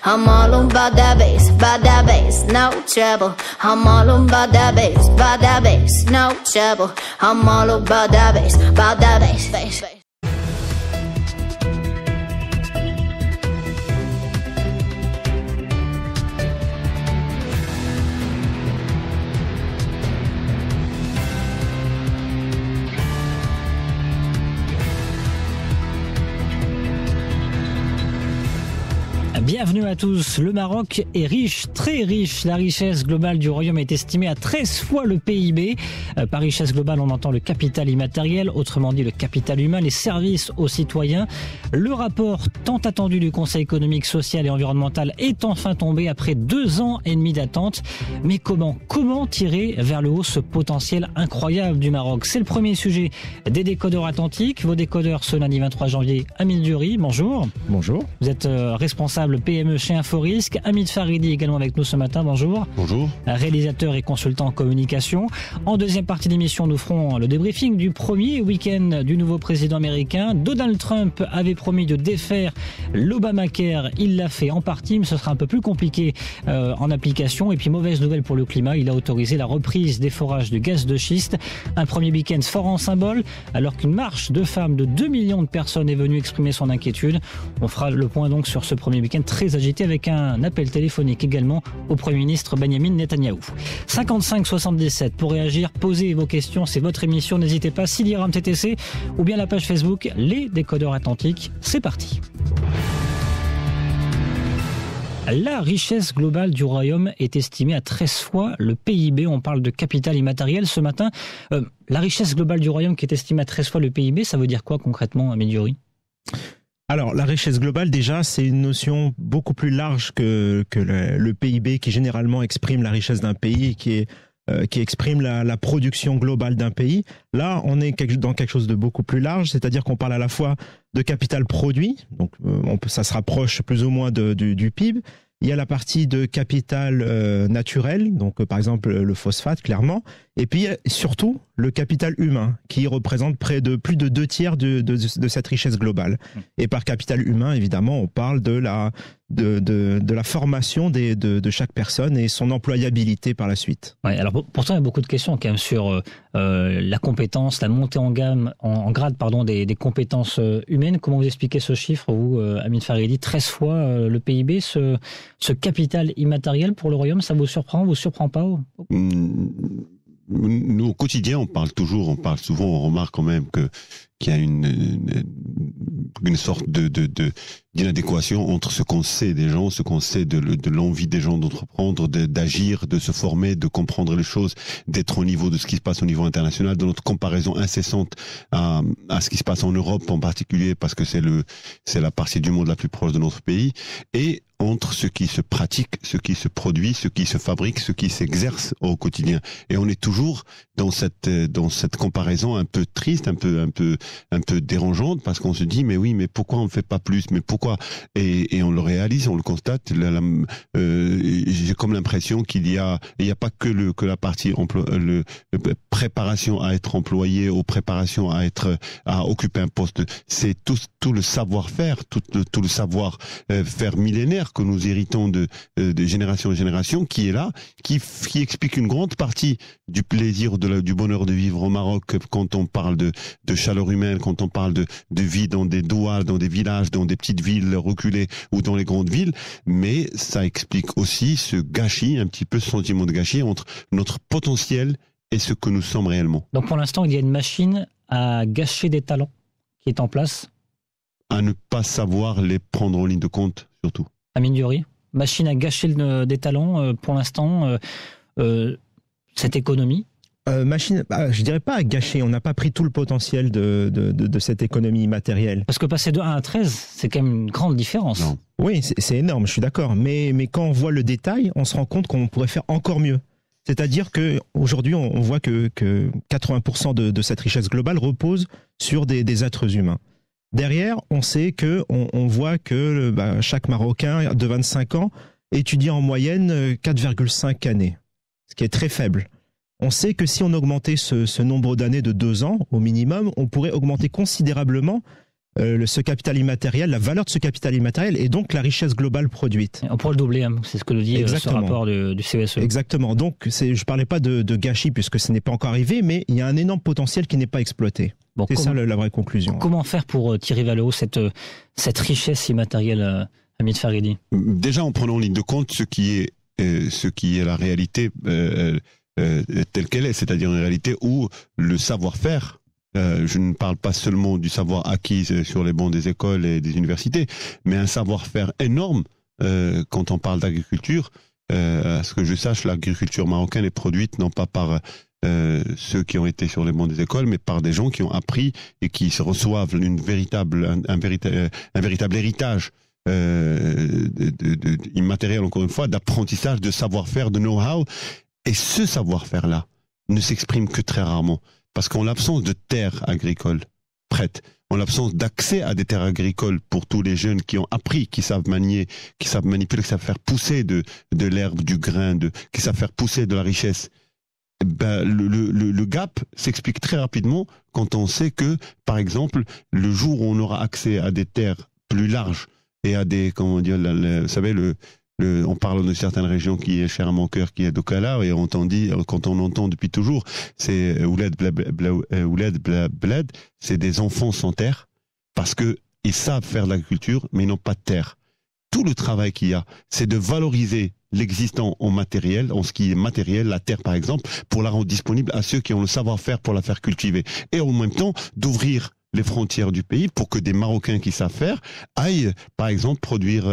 I'm all about that bass, no trouble. I'm all about that bass, no trouble. I'm all about that bass, bass. Bienvenue à tous. Le Maroc est riche, très riche. La richesse globale du royaume est estimée à 13 fois le PIB. Par richesse globale, on entend le capital immatériel, autrement dit le capital humain, les services aux citoyens. Le rapport tant attendu du Conseil économique, social et environnemental est enfin tombé après 2 ans et demi d'attente. Mais comment tirer vers le haut ce potentiel incroyable du Maroc? C'est le premier sujet des décodeurs atlantiques. Vos décodeurs ce lundi 23 janvier. Amine Dury, bonjour. Bonjour. Vous êtes responsable PME chez Inforisque. Hamid Faridi également avec nous ce matin, bonjour. Bonjour. Réalisateur et consultant en communication. En deuxième partie d'émission, nous ferons le débriefing du premier week-end du nouveau président américain. Donald Trump avait promis de défaire l'Obamacare, il l'a fait en partie, mais ce sera un peu plus compliqué en application. Et puis mauvaise nouvelle pour le climat, il a autorisé la reprise des forages de gaz de schiste. Un premier week-end fort en symbole, alors qu'une marche de femmes de 2 millions de personnes est venue exprimer son inquiétude. On fera le point donc sur ce premier week-end très agité avec un appel téléphonique également au Premier ministre Benyamin Netanyahou. 55-77 pour réagir, poser vos questions, c'est votre émission, n'hésitez pas, Siliram TTC ou bien la page Facebook Les Décodeurs Atlantiques. C'est parti. La richesse globale du royaume est estimée à 13 fois le PIB. On parle de capital immatériel ce matin. La richesse globale du royaume qui est estimée à 13 fois le PIB, ça veut dire quoi concrètement, Hamid Dury ? Alors, la richesse globale, déjà, c'est une notion beaucoup plus large que le PIB qui généralement exprime la richesse d'un pays, qui exprime la production globale d'un pays. Là, on est dans quelque chose de beaucoup plus large, c'est-à-dire qu'on parle à la fois de capital produit, donc ça se rapproche plus ou moins du PIB. Il y a la partie de capital naturel, donc par exemple le phosphate, clairement. Et puis surtout le capital humain, qui représente plus de 2 tiers de cette richesse globale. Et par capital humain, évidemment, on parle de la formation de chaque personne et son employabilité par la suite. Ouais, alors pourtant, il y a beaucoup de questions quand même sur la compétence, la montée en gamme, en grade des compétences humaines. Comment vous expliquez ce chiffre, vous, Hamid Faridi, 13 fois le PIB, ce capital immatériel pour le royaume, ça vous surprend pas Nous, au quotidien, on parle souvent, on remarque quand même qu'il y a une sorte d'inadéquation entre ce qu'on sait des gens, ce qu'on sait de l'envie des gens d'entreprendre, d'agir, de se former, de comprendre les choses, d'être au niveau de ce qui se passe au niveau international, de notre comparaison incessante à ce qui se passe en Europe en particulier, parce que c'est la partie du monde la plus proche de notre pays, et entre ce qui se pratique, ce qui se produit, ce qui se fabrique, ce qui s'exerce au quotidien. Et on est toujours dans cette comparaison un peu triste, un peu dérangeante, parce qu'on se dit mais pourquoi on ne fait pas plus, mais pourquoi, et on le réalise, on le constate. J'ai comme l'impression il y a pas que la partie préparation à être employé ou préparation à occuper un poste, c'est tout le savoir-faire, tout le savoir-faire millénaire que nous héritons de génération en génération, qui est là, qui explique une grande partie du plaisir, du bonheur de vivre au Maroc, quand on parle de chaleur humaine, quand on parle de vie dans des douars, dans des villages, dans des petites villes reculées ou dans les grandes villes. Mais ça explique aussi ce gâchis, un petit peu ce sentiment de gâchis entre notre potentiel et ce que nous sommes réellement. Donc pour l'instant, il y a une machine à gâcher des talents qui est en place. À ne pas savoir les prendre en ligne de compte, surtout. Hamid Dury, machine à gâcher des talents pour l'instant, cette économie. Je dirais pas à gâcher, on n'a pas pris tout le potentiel de cette économie matérielle. Parce que passer de 1 à 13, c'est quand même une grande différence. Non. Oui, c'est énorme, je suis d'accord. Mais quand on voit le détail, on se rend compte qu'on pourrait faire encore mieux. C'est-à-dire qu'aujourd'hui, on voit que 80% de cette richesse globale repose sur des êtres humains. Derrière, on sait on voit que chaque Marocain de 25 ans étudie en moyenne 4,5 années, ce qui est très faible. On sait que si on augmentait ce nombre d'années de 2 ans au minimum, on pourrait augmenter considérablement ce capital immatériel, la valeur de ce capital immatériel et donc la richesse globale produite. On pourrait le doubler, hein, c'est ce que nous dit ce rapport du CESE. Exactement. Donc, je ne parlais pas de gâchis puisque ce n'est pas encore arrivé, mais il y a un énorme potentiel qui n'est pas exploité. Bon, c'est ça la vraie conclusion. Comment faire pour tirer vers le haut cette richesse immatérielle, Hamid Farid? Déjà en prenant en ligne de compte ce qui est la réalité telle qu'elle est, c'est-à-dire une réalité où le savoir-faire, je ne parle pas seulement du savoir acquis sur les bancs des écoles et des universités, mais un savoir-faire énorme quand on parle d'agriculture. À ce que je sache, l'agriculture marocaine est produite non pas par ceux qui ont été sur les bancs des écoles, mais par des gens qui ont appris et qui se reçoivent un véritable héritage immatériel, encore une fois, d'apprentissage, de savoir-faire, de know-how. Et ce savoir-faire-là ne s'exprime que très rarement. Parce qu'en l'absence de terres agricoles prêtes, en l'absence d'accès à des terres agricoles pour tous les jeunes qui ont appris, qui savent manier, qui savent manipuler, qui savent faire pousser de l'herbe, du grain, qui savent faire pousser de la richesse, le gap s'explique très rapidement quand on sait que, par exemple, le jour où on aura accès à des terres plus larges et à des, comment dire, vous savez, on parle de certaines régions qui est cher à mon cœur, qui est Dokala, et quand on entend depuis toujours, c'est Ouled Bled, c'est des enfants sans terre, parce que ils savent faire de l'agriculture, mais ils n'ont pas de terre. Tout le travail qu'il y a, c'est de valoriser l'existant en matériel, en ce qui est matériel, la terre par exemple, pour la rendre disponible à ceux qui ont le savoir-faire pour la faire cultiver. Et en même temps, d'ouvrir les frontières du pays pour que des Marocains qui savent faire aillent, par exemple,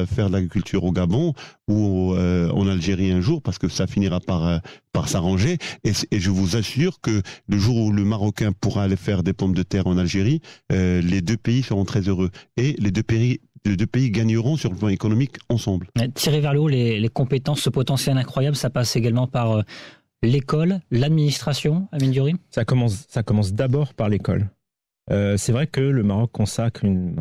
faire de l'agriculture au Gabon ou en Algérie un jour, parce que ça finira par s'arranger. Et je vous assure que le jour où le Marocain pourra aller faire des pommes de terre en Algérie, les deux pays seront très heureux. Et les deux pays gagneront sur le plan économique ensemble. Tirer vers le haut les compétences, ce potentiel incroyable, ça passe également par l'école, l'administration, Amine Diori? Ça commence d'abord par l'école. C'est vrai que le Maroc consacre une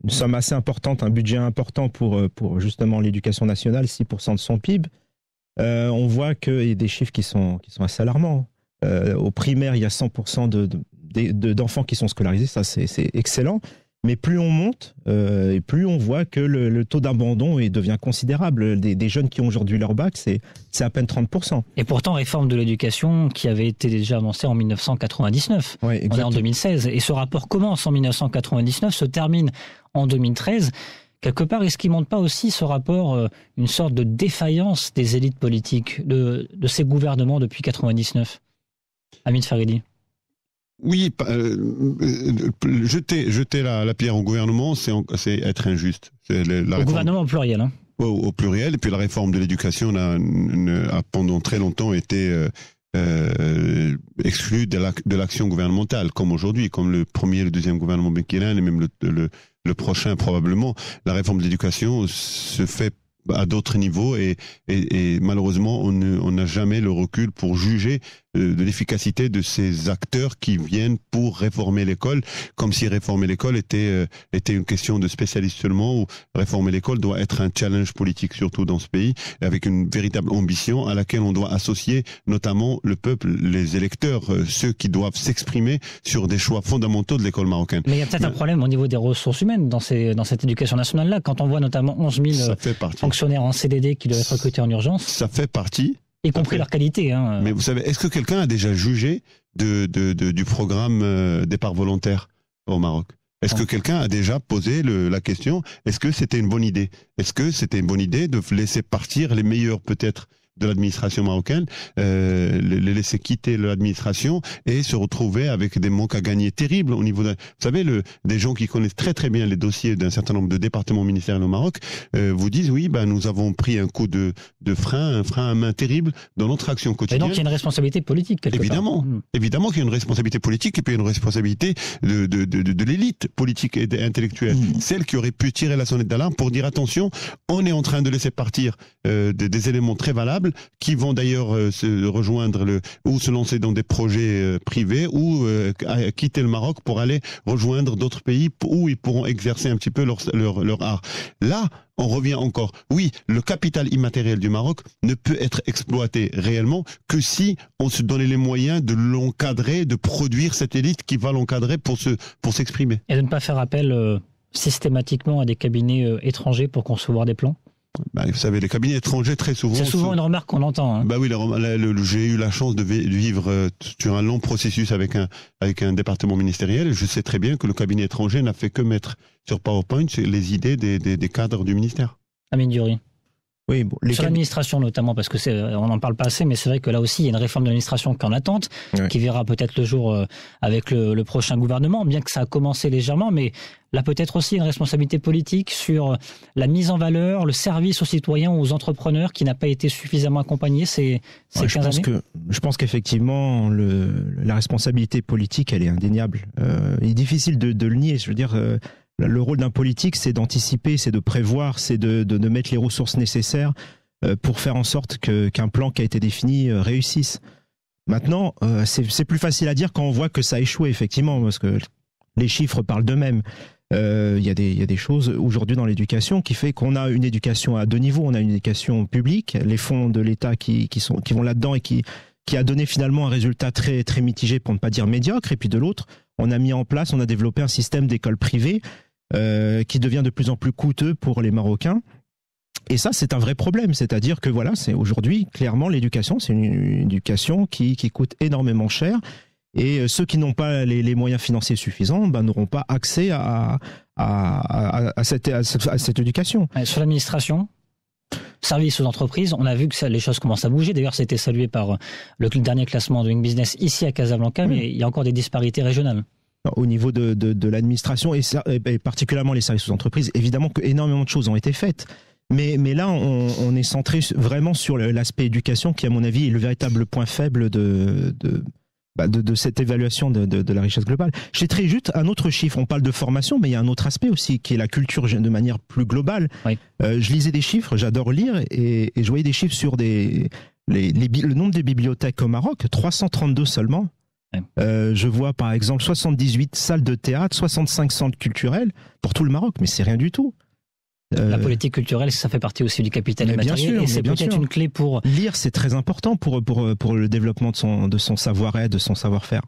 somme assez importante, un budget important pour justement l'éducation nationale, 6% de son PIB. On voit qu'il y a des chiffres qui sont assez alarmants. Au primaire, il y a 100% d'enfants qui sont scolarisés, ça c'est excellent. Mais plus on monte, et plus on voit que le taux d'abandon devient considérable. Des jeunes qui ont aujourd'hui leur bac, c'est à peine 30%. Et pourtant, réforme de l'éducation qui avait été déjà avancée en 1999. Ouais, on est en 2016. Et ce rapport commence en 1999, se termine en 2013. Quelque part, est-ce qu'il ne montre pas aussi, ce rapport, une sorte de défaillance des élites politiques, de ces gouvernements depuis 1999? Hamid Farid. Oui, jeter la pierre au gouvernement, c'est être injuste. Au gouvernement au pluriel. Hein. Au pluriel. Et puis la réforme de l'éducation a pendant très longtemps été exclue de l'action gouvernementale, comme aujourd'hui, comme le premier et le deuxième gouvernement Benkiran, et même le prochain probablement. La réforme de l'éducation se fait à d'autres niveaux et malheureusement on n'a jamais le recul pour juger de l'efficacité de ces acteurs qui viennent pour réformer l'école, comme si réformer l'école était une question de spécialistes seulement, ou réformer l'école doit être un challenge politique, surtout dans ce pays, avec une véritable ambition à laquelle on doit associer notamment le peuple, les électeurs, ceux qui doivent s'exprimer sur des choix fondamentaux de l'école marocaine. Mais il y a peut-être un problème au niveau des ressources humaines dans cette éducation nationale-là, quand on voit notamment 11 000 fonctionnaires en CDD qui doivent être recrutés en urgence. Ça fait partie. Y compris leur qualité. Hein. Mais vous savez, est-ce que quelqu'un a déjà jugé du programme départ volontaire au Maroc? Est-ce que quelqu'un a déjà posé la question, est-ce que c'était une bonne idée? Est-ce que c'était une bonne idée de laisser partir les meilleurs peut-être de l'administration marocaine, les laisser quitter l'administration et se retrouver avec des manques à gagner terribles au niveau vous savez, des gens qui connaissent très très bien les dossiers d'un certain nombre de départements ministériels au Maroc vous disent oui, nous avons pris un coup de frein, un frein à main terrible dans notre action quotidienne. Et donc il y a une responsabilité politique quelque part. Évidemment qu'il y a une responsabilité politique et puis une responsabilité de l'élite politique et intellectuelle, celle qui aurait pu tirer la sonnette d'alarme pour dire attention, on est en train de laisser partir des éléments très valables capitales, qui vont d'ailleurs se rejoindre ou se lancer dans des projets privés, ou quitter le Maroc pour aller rejoindre d'autres pays où ils pourront exercer un petit peu leur art. Là, on revient encore. Oui, le capital immatériel du Maroc ne peut être exploité réellement que si on se donnait les moyens de l'encadrer, de produire cette élite qui va l'encadrer pour s'exprimer. Et de ne pas faire appel systématiquement à des cabinets étrangers pour concevoir des plans ? Bah, vous savez, les cabinets étrangers, très souvent... C'est souvent une remarque qu'on entend. Hein. Bah oui, j'ai eu la chance de vivre sur un long processus avec un département ministériel. Je sais très bien que le cabinet étranger n'a fait que mettre sur PowerPoint les idées des cadres du ministère. Amine Diori. Oui, bon, sur l'administration notamment, parce que on n'en parle pas assez, mais c'est vrai que là aussi, il y a une réforme de l'administration qui est en attente, qui verra peut-être le jour avec le prochain gouvernement, bien que ça a commencé légèrement, mais là peut-être aussi une responsabilité politique sur la mise en valeur, le service aux citoyens, aux entrepreneurs qui n'a pas été suffisamment accompagné ces 15 années. Je pense qu'effectivement, la responsabilité politique, elle est indéniable. Il est difficile de le nier, je veux dire... Le rôle d'un politique, c'est d'anticiper, c'est de prévoir, c'est de mettre les ressources nécessaires pour faire en sorte qu'un plan qui a été défini réussisse. Maintenant, c'est plus facile à dire quand on voit que ça a échoué, effectivement, parce que les chiffres parlent d'eux-mêmes. Il y a des choses aujourd'hui dans l'éducation qui fait qu'on a une éducation à deux niveaux. On a une éducation publique, les fonds de l'État qui vont là-dedans et qui a donné finalement un résultat très, très mitigé, pour ne pas dire médiocre. Et puis de l'autre, on a développé un système d'écoles privées qui devient de plus en plus coûteux pour les Marocains. Et ça, c'est un vrai problème. C'est-à-dire que voilà, c'est aujourd'hui, clairement, l'éducation, c'est une éducation qui coûte énormément cher. Et ceux qui n'ont pas les moyens financiers suffisants n'auront pas accès à cette éducation. Sur l'administration, service aux entreprises, on a vu que les choses commencent à bouger. D'ailleurs, c'était salué par le dernier classement de Doing Business ici à Casablanca, mais il y a encore des disparités régionales. Au niveau de l'administration et particulièrement les services aux entreprises, évidemment qu'énormément de choses ont été faites. Mais là, on est centré vraiment sur l'aspect éducation qui, à mon avis, est le véritable point faible de cette évaluation de la richesse globale. Je citerai juste un autre chiffre. On parle de formation, mais il y a un autre aspect aussi qui est la culture de manière plus globale. Oui. Je lisais des chiffres, j'adore lire, et je voyais des chiffres sur le nombre de bibliothèques au Maroc, 332 seulement. Oui. Je vois par exemple 78 salles de théâtre, 65 centres culturels pour tout le Maroc, mais c'est rien du tout. La politique culturelle, ça fait partie aussi du capital immatériel, et c'est peut-être une clé pour... Lire, c'est très important pour le développement de son savoir-être, de son savoir-faire.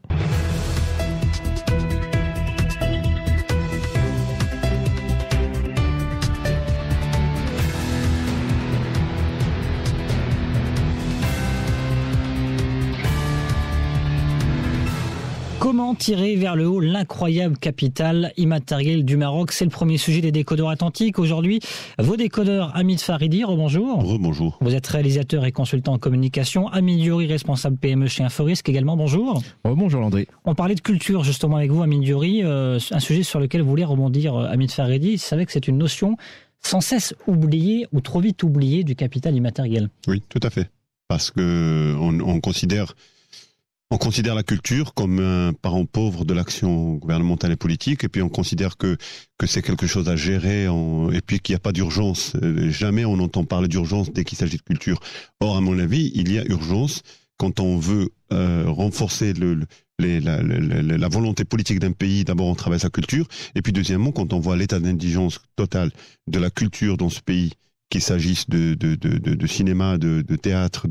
Comment tirer vers le haut l'incroyable capital immatériel du Maroc? C'est le premier sujet des décodeurs atlantiques. Aujourd'hui, vos décodeurs, Hamid Faridi, rebonjour. Rebonjour. Vous êtes réalisateur et consultant en communication. Hamid Diori, responsable PME chez Inforisque également, bonjour. Bonjour Landry. On parlait de culture justement avec vous, Hamid Diori, un sujet sur lequel vous voulez rebondir, Hamid Faridi. Vous savez que c'est une notion sans cesse oubliée ou trop vite oubliée du capital immatériel. Oui, tout à fait. Parce que on considère la culture comme un parent pauvre de l'action gouvernementale et politique, et puis on considère que c'est quelque chose à gérer, et puis qu'il n'y a pas d'urgence. Jamais on entend parler d'urgence dès qu'il s'agit de culture. Or, à mon avis, il y a urgence quand on veut renforcer la volonté politique d'un pays. D'abord, on travaille sa culture, et puis deuxièmement, quand on voit l'état d'indigence totale de la culture dans ce pays, qu'il s'agisse de cinéma, de théâtre,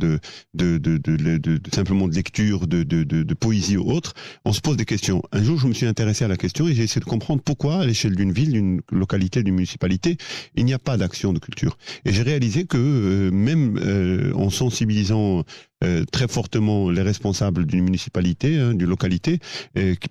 simplement de lecture, de poésie ou autre, on se pose des questions. Un jour, je me suis intéressé à la question et j'ai essayé de comprendre pourquoi, à l'échelle d'une ville, d'une localité, d'une municipalité, il n'y a pas d'action de culture. Et j'ai réalisé que même en sensibilisant très fortement les responsables d'une municipalité, d'une localité,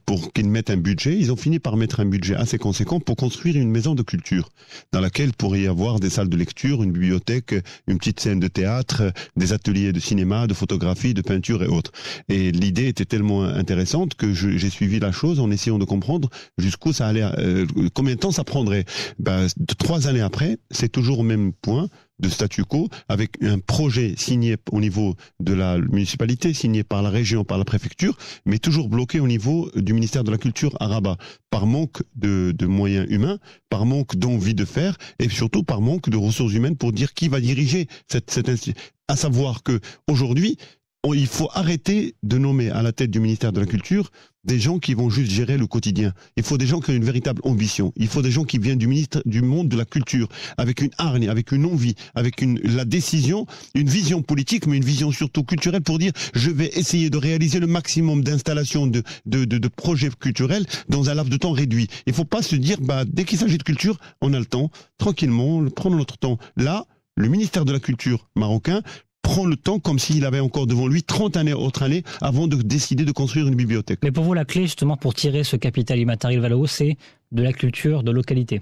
pour qu'ils mettent un budget, ils ont fini par mettre un budget assez conséquent pour construire une maison de culture dans laquelle pourrait y avoir des salles de lecture, une bibliothèque, une petite scène de théâtre, des ateliers de cinéma, de photographie, de peinture et autres. Et l'idée était tellement intéressante que j'ai suivi la chose en essayant de comprendre jusqu'où ça allait, combien de temps ça prendrait. 3 années après, c'est toujours au même point. de statu quo, avec un projet signé au niveau de la municipalité, signé par la région, par la préfecture, mais toujours bloqué au niveau du ministère de la Culture à Rabat, par manque de moyens humains, par manque d'envie de faire, et surtout par manque de ressources humaines pour dire qui va diriger cette institution. À savoir que aujourd'hui, il faut arrêter de nommer à la tête du ministère de la Culture des gens qui vont juste gérer le quotidien. Il faut des gens qui ont une véritable ambition. Il faut des gens qui viennent du monde de la culture, avec une hargne, avec une envie, avec la décision, une vision politique, mais une vision surtout culturelle pour dire je vais essayer de réaliser le maximum d'installations de projets culturels dans un laps de temps réduit. Il ne faut pas se dire dès qu'il s'agit de culture, on a le temps, tranquillement, prendre notre temps. Là, le ministère de la Culture marocain prend le temps comme s'il avait encore devant lui 30 années, autres années, avant de décider de construire une bibliothèque. Mais pour vous, la clé justement pour tirer ce capital immatériel vers le haut, c'est de la culture de localité.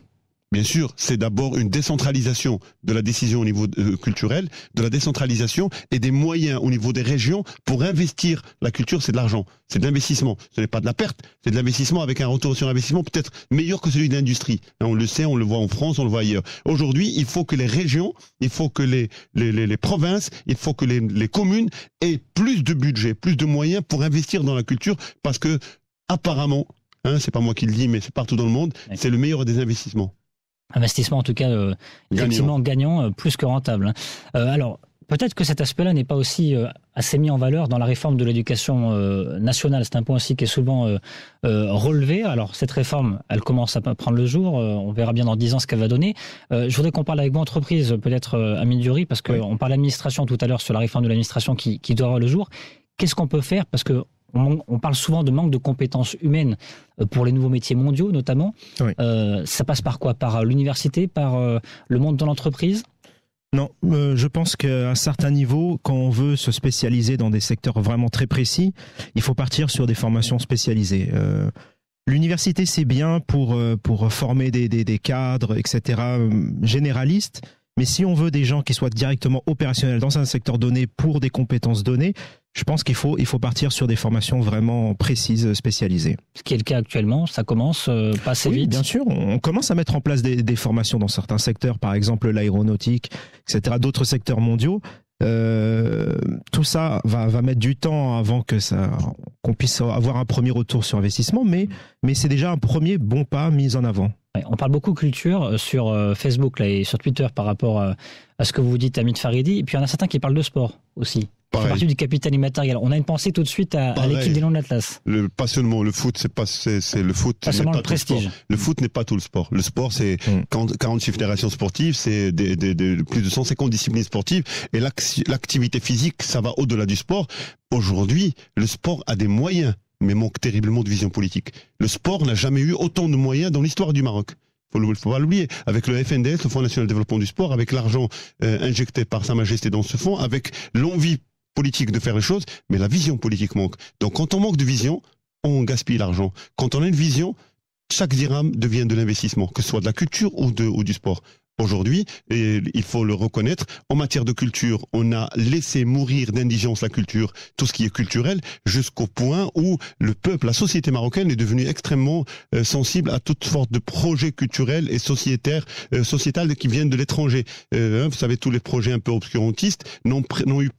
Bien sûr, c'est d'abord une décentralisation de la décision au niveau culturel, de la décentralisation et des moyens au niveau des régions pour investir. La culture, c'est de l'argent, c'est de l'investissement. Ce n'est pas de la perte, c'est de l'investissement avec un retour sur investissement peut-être meilleur que celui de l'industrie. On le sait, on le voit en France, on le voit ailleurs. Aujourd'hui, il faut que les régions, il faut que les provinces, il faut que les communes aient plus de budget, plus de moyens pour investir dans la culture parce que, apparemment, c'est pas moi qui le dis, mais c'est partout dans le monde, c'est le meilleur des investissements. Investissement en tout cas effectivement gagnant, plus que rentable. Alors peut-être que cet aspect-là n'est pas aussi assez mis en valeur dans la réforme de l'éducation nationale. C'est un point aussi qui est souvent relevé. Alors cette réforme, elle commence à prendre le jour. On verra bien dans 10 ans ce qu'elle va donner. Je voudrais qu'on parle avec vous entreprise, peut-être Amine Diouri, parce qu'on parle d'administration tout à l'heure sur la réforme de l'administration qui doit avoir le jour. Qu'est-ce qu'on peut faire ? Parce que on parle souvent de manque de compétences humaines pour les nouveaux métiers mondiaux, notamment. Oui. Ça passe par quoi ? Par l'université, par le monde de l'entreprise ? Non, je pense qu'à un certain niveau, quand on veut se spécialiser dans des secteurs vraiment très précis, il faut partir sur des formations spécialisées. L'université, c'est bien pour former des cadres, etc., généralistes. Mais si on veut des gens qui soient directement opérationnels dans un secteur donné pour des compétences données, je pense qu'il faut partir sur des formations vraiment précises, spécialisées. Ce qui est le cas actuellement, ça commence pas assez vite. Bien sûr, on commence à mettre en place des formations dans certains secteurs, par exemple l'aéronautique, etc., d'autres secteurs mondiaux. Tout ça va mettre du temps avant qu'on puisse avoir un premier retour sur investissement, mais c'est déjà un premier bon pas mis en avant. On parle beaucoup culture sur Facebook là, et sur Twitter par rapport à ce que vous dites, Hamid Faridi, et puis il y en a certains qui parlent de sport aussi. C'est partie du capital immatériel. On a une pensée tout de suite à l'équipe des Lions de l'Atlas. Passionnement, le foot, c'est le foot. Pas seulement le prestige. Le foot n'est pas tout le sport. Le sport, c'est 46 fédérations sportives, c'est plus de 150 disciplines sportives, et l'activité physique, ça va au-delà du sport. Aujourd'hui, le sport a des moyens, mais manque terriblement de vision politique. Le sport n'a jamais eu autant de moyens dans l'histoire du Maroc. Faut pas l'oublier. Avec le FNDS, le Fonds national de développement du sport, avec l'argent injecté par Sa Majesté dans ce fonds, avec l'envie politique de faire les choses, mais la vision politique manque. Donc quand on manque de vision, on gaspille l'argent. Quand on a une vision, chaque dirham devient de l'investissement, que ce soit de la culture ou du sport. Aujourd'hui, et il faut le reconnaître, en matière de culture, on a laissé mourir d'indigence la culture, tout ce qui est culturel, jusqu'au point où le peuple, la société marocaine est devenue extrêmement sensible à toutes sortes de projets culturels et sociétals qui viennent de l'étranger. Vous savez, tous les projets un peu obscurantistes n'ont eu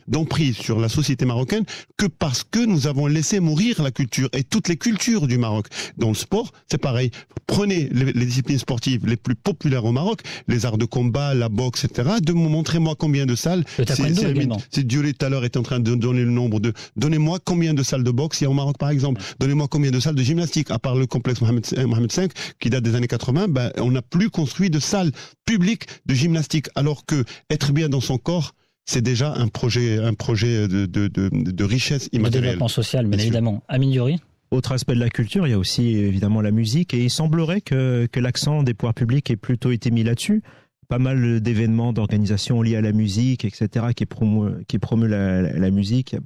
d'emprise sur la société marocaine que parce que nous avons laissé mourir la culture et toutes les cultures du Maroc. Dans le sport, c'est pareil. Prenez les disciplines sportives les plus populaires au Maroc, les arts de combat, la boxe, etc. Montrez-moi combien de salles. C'est Diolé tout à l'heure est en train de donner le nombre de. Donnez-moi combien de salles de boxe il y a au Maroc, par exemple. Donnez-moi combien de salles de gymnastique. À part le complexe Mohamed V, qui date des années 80, on n'a plus construit de salles publiques de gymnastique. Alors que être bien dans son corps, c'est déjà un projet de richesse immatérielle. De développement social, bien évidemment. Amine Diouri. Autre aspect de la culture, il y a aussi évidemment la musique, et il semblerait que l'accent des pouvoirs publics ait plutôt été mis là-dessus. Pas mal d'événements, d'organisations liées à la musique, etc., qui promeut la musique.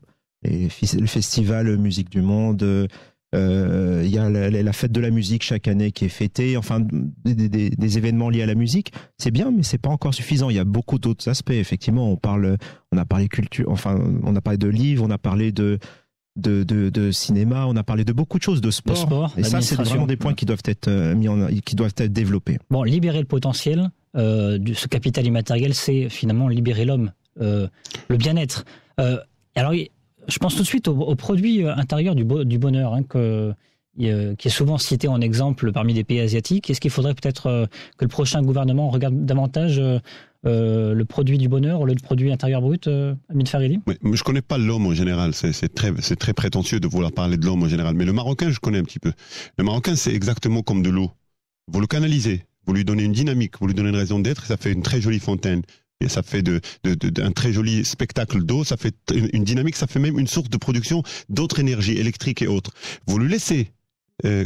Le festival Musique du Monde, il y a la fête de la musique chaque année qui est fêtée, enfin des événements liés à la musique. C'est bien, mais c'est pas encore suffisant. Il y a beaucoup d'autres aspects. Effectivement, on a parlé culture, enfin on a parlé de livres, on a parlé de cinéma, on a parlé de beaucoup de choses, de sport, et ça c'est vraiment des points qui doivent être qui doivent être développés. Bon, libérer le potentiel, ce capital immatériel, c'est finalement libérer l'homme, le bien-être. Alors, je pense tout de suite au produit intérieur du bonheur, hein, qui est souvent cité en exemple parmi les pays asiatiques. Est-ce qu'il faudrait peut-être que le prochain gouvernement regarde davantage le produit du bonheur ou le produit intérieur brut, Hamid Farid? Oui, mais je connais pas l'homme en général. C'est très prétentieux de vouloir parler de l'homme en général. Mais le Marocain, je connais un petit peu. Le Marocain, c'est exactement comme de l'eau. Vous le canalisez, vous lui donnez une dynamique, vous lui donnez une raison d'être, et ça fait une très jolie fontaine. Et ça fait un très joli spectacle d'eau, ça fait une dynamique, ça fait même une source de production d'autres énergies électriques et autres. Vous le laissez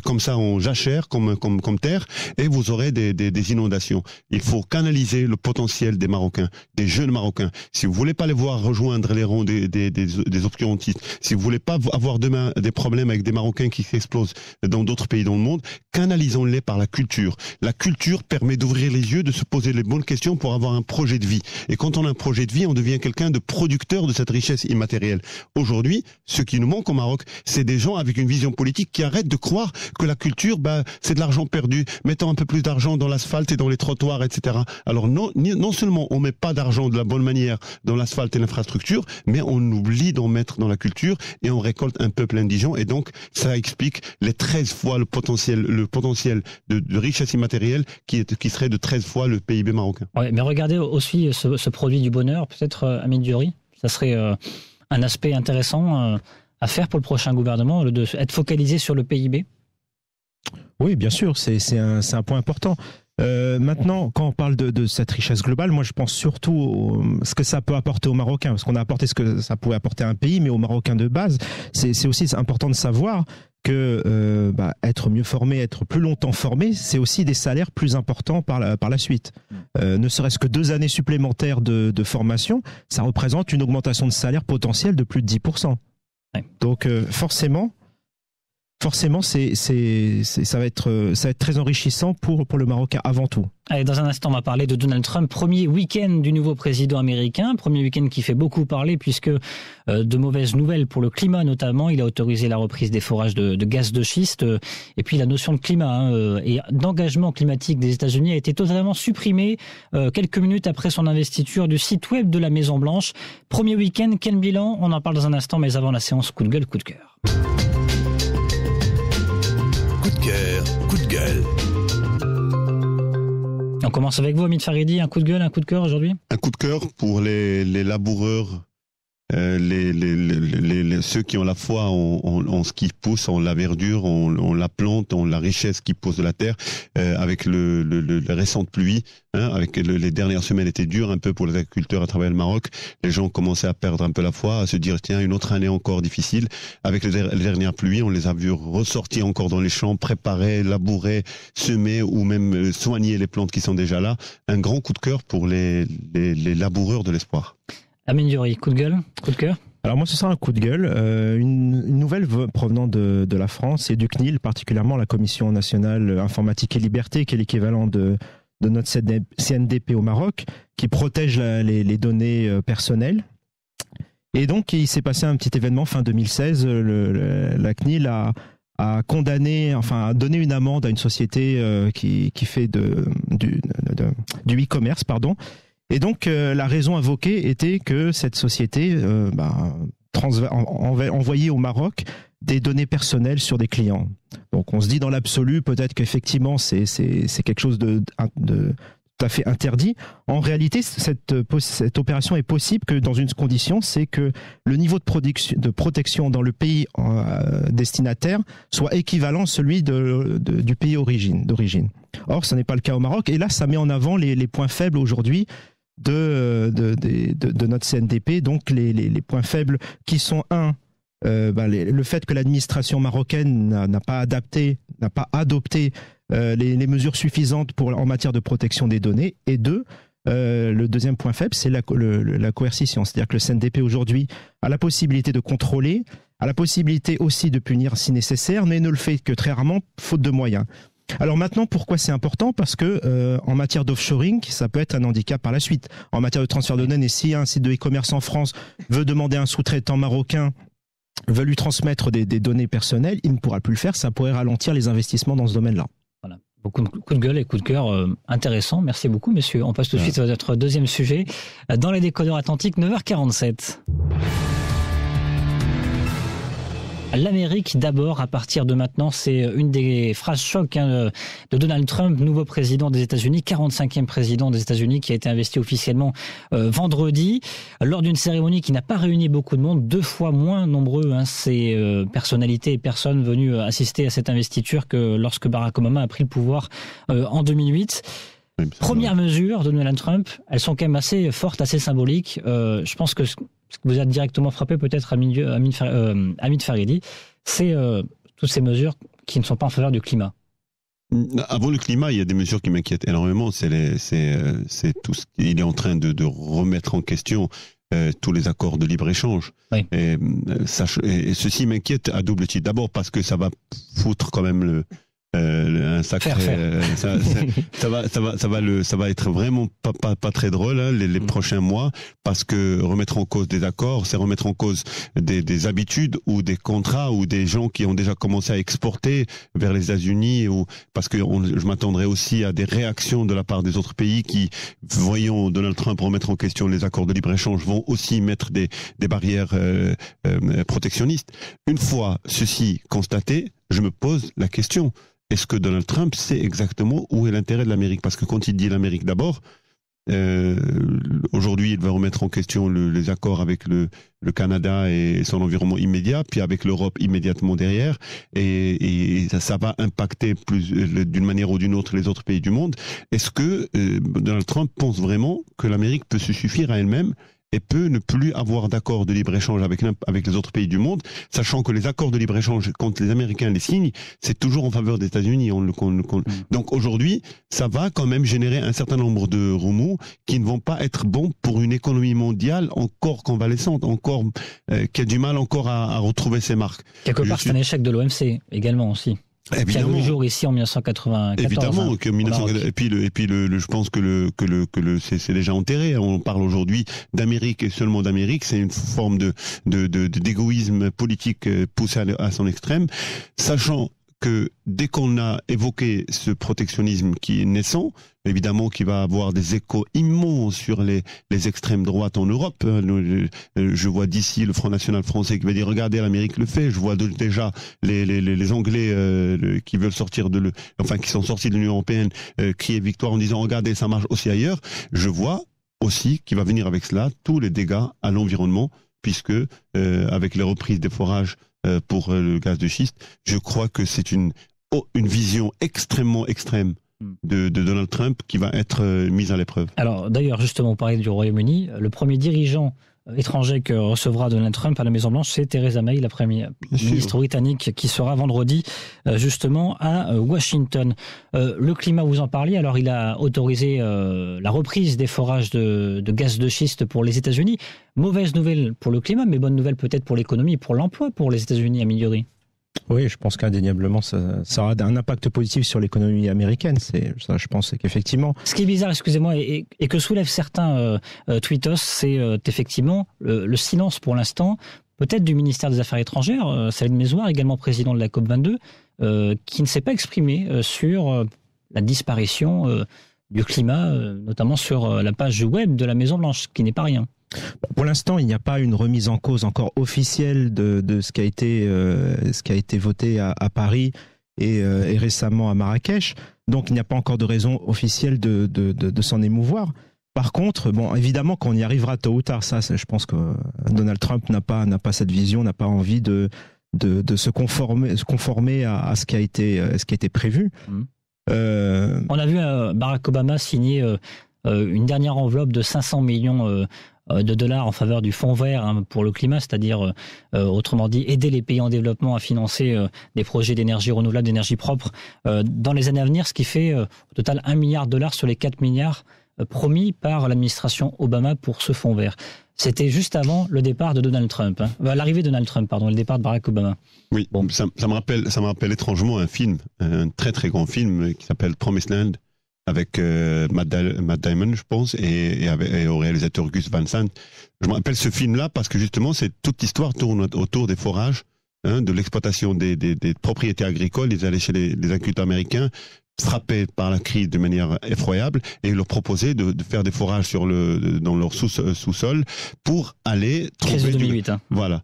comme ça en jachère, comme terre, et vous aurez des inondations. Il faut canaliser le potentiel des Marocains, des jeunes Marocains. Si vous voulez pas les voir rejoindre les rangs des obscurantistes, si vous voulez pas avoir demain des problèmes avec des Marocains qui s'explosent dans d'autres pays dans le monde, canalisons-les par la culture. La culture permet d'ouvrir les yeux, de se poser les bonnes questions pour avoir un projet de vie. Et quand on a un projet de vie, on devient quelqu'un de producteur de cette richesse immatérielle. Aujourd'hui, ce qui nous manque au Maroc, c'est des gens avec une vision politique qui arrêtent de croire que la culture, c'est de l'argent perdu. Mettons un peu plus d'argent dans l'asphalte et dans les trottoirs, etc. Alors non seulement on met pas d'argent de la bonne manière dans l'asphalte et l'infrastructure, mais on oublie d'en mettre dans la culture et on récolte un peuple indigent. Et donc ça explique les 13 fois le potentiel de richesse immatérielle qui serait de 13 fois le PIB marocain. Ouais, mais regardez aussi ce produit du bonheur, peut-être Hamid Diori, ça serait un aspect intéressant à faire pour le prochain gouvernement, de être focalisé sur le PIB? Oui, bien sûr, c'est un point important. Maintenant, quand on parle de cette richesse globale, moi je pense surtout ce que ça peut apporter aux Marocains, parce qu'on a apporté ce que ça pouvait apporter à un pays, mais aux Marocains de base, c'est aussi important de savoir que être mieux formé, être plus longtemps formé, c'est aussi des salaires plus importants par la suite. Ne serait-ce que 2 années supplémentaires de formation, ça représente une augmentation de salaire potentielle de plus de 10%. Ouais. Donc forcément, ça va être très enrichissant pour le Marocain avant tout. Allez, dans un instant, on va parler de Donald Trump. Premier week-end du nouveau président américain. Premier week-end qui fait beaucoup parler puisque de mauvaises nouvelles pour le climat notamment. Il a autorisé la reprise des forages de gaz de schiste. Et puis la notion de climat et d'engagement climatique des États-Unis a été totalement supprimée quelques minutes après son investiture du site web de la Maison-Blanche. Premier week-end, quel bilan? On en parle dans un instant, mais avant la séance coup de gueule, coup de cœur. Coup de cœur, coup de gueule. On commence avec vous, Hamid Faridi. Un coup de gueule, un coup de cœur aujourd'hui? Un coup de cœur pour les laboureurs, ceux qui ont la foi en ce qui pousse, en la verdure, en la plante, en la richesse qui pousse de la terre, avec les récentes pluies, avec les dernières semaines étaient dures un peu pour les agriculteurs à travers le Maroc. Les gens commençaient à perdre un peu la foi, à se dire tiens, une autre année encore difficile. Avec les dernières pluies, on les a vus ressortir encore dans les champs, préparer, labourer, semer ou même soigner les plantes qui sont déjà là. Un grand coup de cœur pour les laboureurs de l'espoir. Hamid Diori, coup de gueule, coup de cœur? Alors moi ce sera un coup de gueule, une nouvelle provenant de la France et du CNIL, particulièrement la Commission nationale informatique et liberté, qui est l'équivalent de notre CNDP au Maroc, qui protège les données personnelles. Et donc il s'est passé un petit événement fin 2016, la CNIL a condamné, a donné une amende à une société qui fait du e-commerce, pardon. Et donc, la raison invoquée était que cette société envoyait au Maroc des données personnelles sur des clients. Donc, on se dit dans l'absolu, peut-être qu'effectivement, c'est quelque chose de tout à fait interdit. En réalité, cette opération est possible que dans une condition, c'est que le niveau de protection dans le pays destinataire soit équivalent à celui du pays d'origine. Or, ce n'est pas le cas au Maroc. Et là, ça met en avant les points faibles aujourd'hui de notre CNDP, donc les points faibles qui sont le fait que l'administration marocaine n'a pas adopté les mesures suffisantes en matière de protection des données, et 2, le deuxième point faible, c'est la coercition, c'est-à-dire que le CNDP aujourd'hui a la possibilité de contrôler, a la possibilité aussi de punir si nécessaire, mais ne le fait que très rarement, faute de moyens. Alors maintenant, pourquoi c'est important? Parce que en matière d'offshoring, ça peut être un handicap par la suite. En matière de transfert de données, si un site de e-commerce en France veut demander à un sous-traitant marocain, veut lui transmettre des données personnelles, il ne pourra plus le faire, ça pourrait ralentir les investissements dans ce domaine-là. Voilà. Beaucoup de coups de gueule et coups de cœur intéressants. Merci beaucoup, messieurs. On passe tout de suite à notre deuxième sujet. Dans les décodeurs atlantiques, 9h47. L'Amérique d'abord, à partir de maintenant, c'est une des phrases choc de Donald Trump, nouveau président des États-Unis, 45e président des États-Unis, qui a été investi officiellement vendredi, lors d'une cérémonie qui n'a pas réuni beaucoup de monde, 2 fois moins nombreux ces personnalités et personnes venues assister à cette investiture que lorsque Barack Obama a pris le pouvoir en 2008. Première mesure de Donald Trump, elles sont quand même assez fortes, assez symboliques. Je pense que ce que vous a directement frappé peut-être Hamid Farid, c'est toutes ces mesures qui ne sont pas en faveur du climat. Avant le climat, il y a des mesures qui m'inquiètent énormément. C'est tout ce qu'il est en train de remettre en question. Tous les accords de libre-échange. Oui. Et ceci m'inquiète à double titre. D'abord parce que ça va foutre quand même un sacré, ça va être vraiment pas très drôle les prochains mois, parce que remettre en cause des accords, c'est remettre en cause des habitudes ou des contrats ou des gens qui ont déjà commencé à exporter vers les États-Unis, ou parce que je m'attendrai aussi à des réactions de la part des autres pays qui, voyant Donald Trump remettre en question les accords de libre-échange, vont aussi mettre des barrières protectionnistes. Une fois ceci constaté, je me pose la question: est-ce que Donald Trump sait exactement où est l'intérêt de l'Amérique? Parce que quand il dit l'Amérique d'abord, aujourd'hui il va remettre en question les accords avec le Canada et son environnement immédiat, puis avec l'Europe immédiatement derrière, et ça va impacter d'une manière ou d'une autre les autres pays du monde. Est-ce que Donald Trump pense vraiment que l'Amérique peut se suffire à elle-même et peut ne plus avoir d'accord de libre-échange avec les autres pays du monde, sachant que les accords de libre-échange, quand les Américains les signent, c'est toujours en faveur des États-Unis. Donc aujourd'hui, ça va quand même générer un certain nombre de remous qui ne vont pas être bons pour une économie mondiale encore convalescente, encore qui a du mal encore à retrouver ses marques. Quelque part, c'est un échec de l'OMC également aussi. Évidemment. Qui a vu le jour ici en 1994. Évidemment, que 1994, et puis je pense que c'est déjà enterré. On parle aujourd'hui d'Amérique et seulement d'Amérique. C'est une forme d'égoïsme politique poussé à son extrême, sachant que dès qu'on a évoqué ce protectionnisme qui est naissant, évidemment qui va avoir des échos immenses sur les extrêmes droites en Europe. Je vois d'ici le Front National français qui va dire regardez, l'Amérique le fait. Je vois déjà les Anglais qui veulent sortir qui sont sortis de l'Union européenne crier victoire en disant regardez, ça marche aussi ailleurs. Je vois aussi qu'il va venir avec cela tous les dégâts à l'environnement, puisque avec les reprises des forages pour le gaz de schiste, je crois que c'est une vision extrêmement extrême de Donald Trump qui va être mise à l'épreuve. Alors d'ailleurs, justement, on parlait du Royaume-Uni. Le premier dirigeant étranger que recevra Donald Trump à la Maison-Blanche, c'est Theresa May, la première ministre britannique, qui sera vendredi justement à Washington. Le climat, vous en parliez, alors il a autorisé la reprise des forages de gaz de schiste pour les États-Unis. Mauvaise nouvelle pour le climat, mais bonne nouvelle peut-être pour l'économie et pour l'emploi pour les États-Unis, Amid. Oui, je pense qu'indéniablement, ça aura un impact positif sur l'économie américaine. Je pense qu'effectivement... Ce qui est bizarre, excusez-moi, et que soulèvent certains tweetos, c'est effectivement le silence pour l'instant, peut-être du ministère des Affaires étrangères, Saïd Mezouar, également président de la COP22, qui ne s'est pas exprimé sur la disparition du climat, notamment sur la page web de la Maison-Blanche, ce qui n'est pas rien. Pour l'instant, il n'y a pas une remise en cause encore officielle de ce qui a été voté à Paris et récemment à Marrakech. Donc, il n'y a pas encore de raison officielle de s'en émouvoir. Par contre, bon, évidemment qu'on y arrivera tôt ou tard. Ça, je pense que Donald Trump n'a pas cette vision, n'a pas envie de se conformer à ce qui a été prévu. On a vu Barack Obama signer une dernière enveloppe de 500 millions de dollars en faveur du fonds vert pour le climat, c'est-à-dire, autrement dit, aider les pays en développement à financer des projets d'énergie renouvelable, d'énergie propre dans les années à venir, ce qui fait au total 1 milliard de dollars sur les 4 milliards promis par l'administration Obama pour ce fonds vert. C'était juste avant le départ de Donald Trump, l'arrivée de Donald Trump, le départ de Barack Obama. Oui, bon. ça me rappelle étrangement un film, un très très grand film qui s'appelle Promised Land, avec Matt Damon, je pense, et au réalisateur Gus Van Sant. Je me rappelle ce film-là parce que justement, toute l'histoire tourne autour des forages, de l'exploitation des propriétés agricoles. Ils allaient chez les agriculteurs américains, frappés par la crise de manière effroyable et leur proposer de faire des forages dans leur sous-sol pour aller trouver... Crise de 2008. Voilà.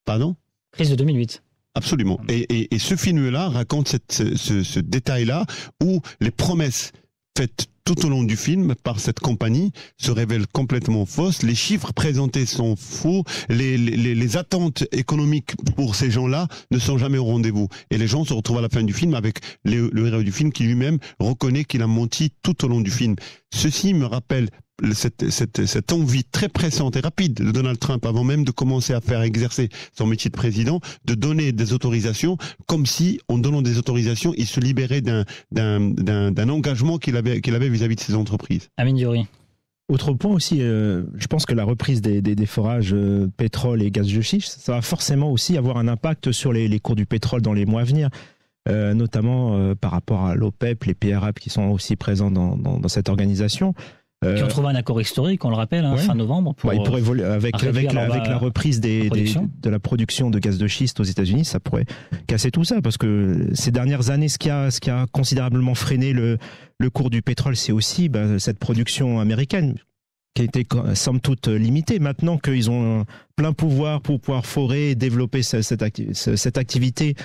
Pardon ? Crise de 2008. Absolument. Et ce film-là raconte ce détail-là où les promesses faites tout au long du film par cette compagnie se révèlent complètement fausses. Les chiffres présentés sont faux. Les attentes économiques pour ces gens-là ne sont jamais au rendez-vous. Et les gens se retrouvent à la fin du film avec le héros du film qui lui-même reconnaît qu'il a menti tout au long du film. Ceci me rappelle cette envie très pressante et rapide de Donald Trump, avant même de commencer à faire exercer son métier de président, de donner des autorisations, comme si, en donnant des autorisations, il se libérait d'un engagement qu'il avait vis-à-vis de ses entreprises. Amine Diori. Autre point aussi, je pense que la reprise des forages pétrole et gaz de schiste, ça va forcément aussi avoir un impact sur les cours du pétrole dans les mois à venir, notamment par rapport à l'OPEP, les pays arabes qui sont aussi présents dans cette organisation. Qui ont trouvé un accord historique, on le rappelle, fin novembre. Il pourrait évoluer avec la reprise de la production de gaz de schiste aux États-Unis, ça pourrait casser tout ça, parce que ces dernières années, ce qui a considérablement freiné le cours du pétrole, c'est aussi cette production américaine qui a été somme toute limitée. Maintenant qu'ils ont plein pouvoir pour pouvoir forer et développer cette activité,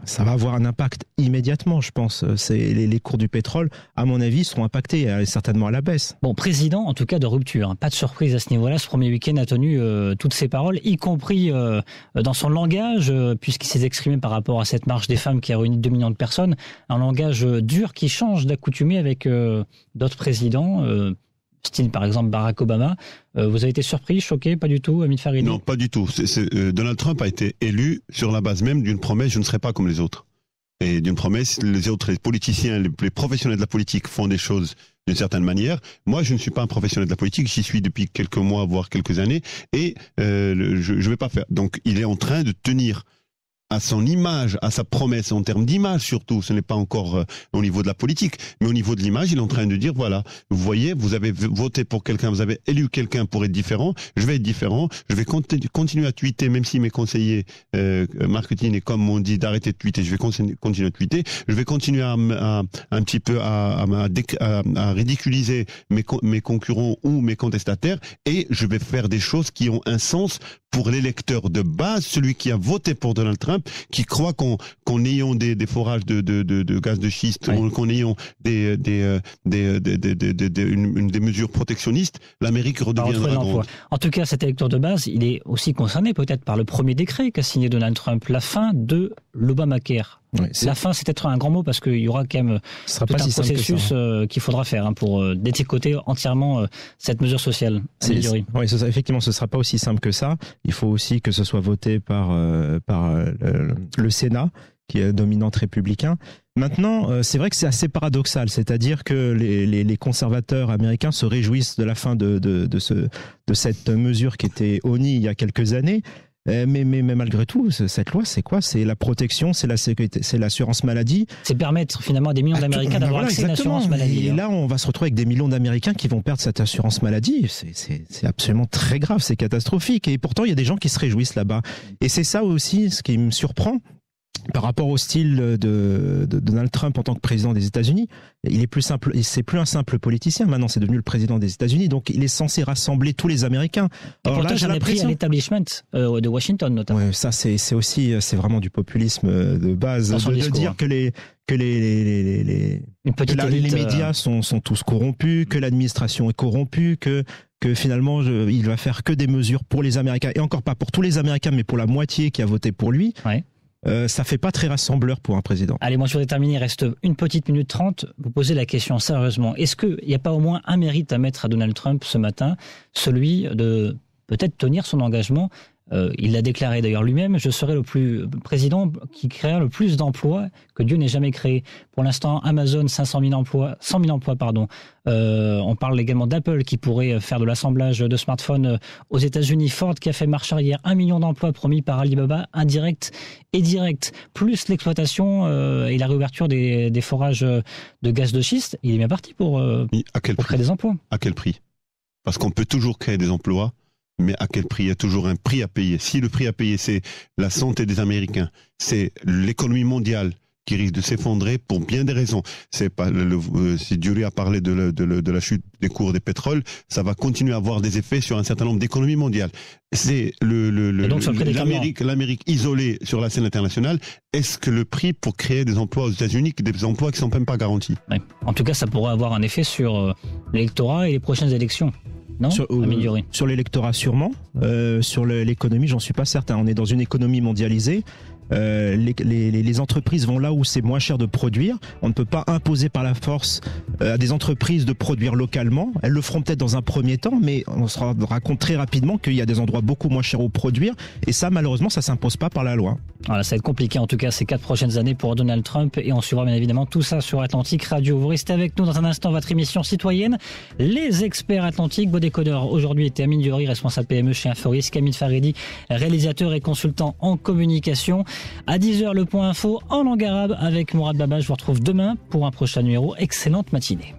ça va avoir un impact immédiatement, je pense. Les cours du pétrole, à mon avis, seront impactés, certainement à la baisse. Bon, président, en tout cas, de rupture. Pas de surprise à ce niveau-là. Ce premier week-end a tenu toutes ses paroles, y compris dans son langage, puisqu'il s'est exprimé par rapport à cette marche des femmes qui a réuni 2 millions de personnes. Un langage dur qui change d'accoutumée avec d'autres présidents, style par exemple Barack Obama. Vous avez été surpris, choqué, pas du tout, Hamid Farid? Non, pas du tout. Donald Trump a été élu sur la base même d'une promesse: je ne serai pas comme les autres. Et d'une promesse, les politiciens, les professionnels de la politique font des choses d'une certaine manière. Moi, je ne suis pas un professionnel de la politique, j'y suis depuis quelques mois, voire quelques années, et je ne vais pas faire. Donc, il est en train de tenir à son image, à sa promesse en termes d'image surtout. Ce n'est pas encore au niveau de la politique, mais au niveau de l'image, il est en train de dire, voilà, vous voyez, vous avez voté pour quelqu'un, vous avez élu quelqu'un pour être différent, je vais être différent, je vais continuer à tweeter, même si mes conseillers marketing et com m'ont dit d'arrêter de tweeter, je vais continuer à tweeter, je vais continuer à un petit peu à ridiculiser mes concurrents ou mes contestataires, et je vais faire des choses qui ont un sens pour l'électeur de base, celui qui a voté pour Donald Trump, qui croit qu'en ayant des forages de gaz de schiste, oui, qu'en ayant des mesures protectionnistes, l'Amérique redeviendra grande. En tout cas, cet électeur de base, il est aussi concerné peut-être par le premier décret qu'a signé Donald Trump, la fin de l'Obamacare. Oui, la fin, c'est peut-être un grand mot parce qu'il y aura quand même tout un processus qu'il faudra faire pour détricoter entièrement cette mesure sociale. Oui, effectivement, ce ne sera pas aussi simple que ça. Il faut aussi que ce soit voté par le Sénat, qui est dominante républicain. Maintenant, c'est vrai que c'est assez paradoxal, c'est-à-dire que les conservateurs américains se réjouissent de la fin de cette mesure qui était honnie il y a quelques années. Mais malgré tout, cette loi, c'est quoi? C'est la protection, c'est la sécurité, c'est l'assurance maladie. C'est permettre finalement à des millions d'Américains d'avoir accès à une assurance maladie. Et là, on va se retrouver avec des millions d'Américains qui vont perdre cette assurance maladie. C'est absolument très grave, c'est catastrophique. Et pourtant, il y a des gens qui se réjouissent là-bas. Et c'est ça aussi ce qui me surprend. Par rapport au style de Donald Trump en tant que président des États-Unis, il est plus simple, c'est plus un simple politicien. Maintenant, c'est devenu le président des États-Unis, donc il est censé rassembler tous les Américains. Et pourtant, j'en ai pris à l'établissement de Washington, notamment. Ouais, ça, c'est vraiment du populisme de base de dire que les médias sont tous corrompus, que l'administration est corrompue, que finalement il va faire que des mesures pour les Américains, et encore pas pour tous les Américains, mais pour la moitié qui a voté pour lui. Ouais. Ça fait pas très rassembleur pour un président. Allez, moi je voudrais terminer, il reste 1 minute 30. Vous posez la question sérieusement. Est-ce qu'il n'y a pas au moins un mérite à mettre à Donald Trump ce matin, celui de peut-être tenir son engagement? Il l'a déclaré d'ailleurs lui-même, je serai le président qui créera le plus d'emplois que Dieu n'ait jamais créé. Pour l'instant, Amazon, 100 000 emplois. On parle également d'Apple qui pourrait faire de l'assemblage de smartphones aux États-Unis. Ford qui a fait marche arrière, 1 million d'emplois promis par Alibaba, indirect et direct, plus l'exploitation et la réouverture des forages de gaz de schiste. Il est bien parti pour créer des emplois. À quel prix? Parce qu'on peut toujours créer des emplois, mais à quel prix? Il y a toujours un prix à payer. Si le prix à payer, c'est la santé des Américains, c'est l'économie mondiale qui risque de s'effondrer pour bien des raisons. C'est pas si Diori a parlé de la chute des cours des pétroles, ça va continuer à avoir des effets sur un certain nombre d'économies mondiales. C'est l'Amérique isolée sur la scène internationale. Est-ce que le prix pour créer des emplois aux États-Unis, des emplois qui sont même pas garantis? Ouais. En tout cas, ça pourrait avoir un effet sur l'électorat et les prochaines élections. Non, sur l'électorat sûrement, sur l'économie j'en suis pas certain. On est dans une économie mondialisée. Les entreprises vont là où c'est moins cher de produire. On ne peut pas imposer par la force à des entreprises de produire localement. Elles le feront peut-être dans un premier temps, mais on se rendra compte très rapidement qu'il y a des endroits beaucoup moins chers où produire. Et ça, malheureusement, ça s'impose pas par la loi. Voilà, ça va être compliqué en tout cas ces 4 prochaines années pour Donald Trump, et on suivra bien évidemment tout ça sur Atlantique Radio. Vous restez avec nous dans un instant, votre émission citoyenne, Les Experts Atlantiques. Beau décodeur aujourd'hui était Amine Diori, responsable PME chez Inforis, Camille Faridi, réalisateur et consultant en communication. À 10h, le point info en langue arabe avec Mourad Baba. Je vous retrouve demain pour un prochain numéro. Excellente matinée.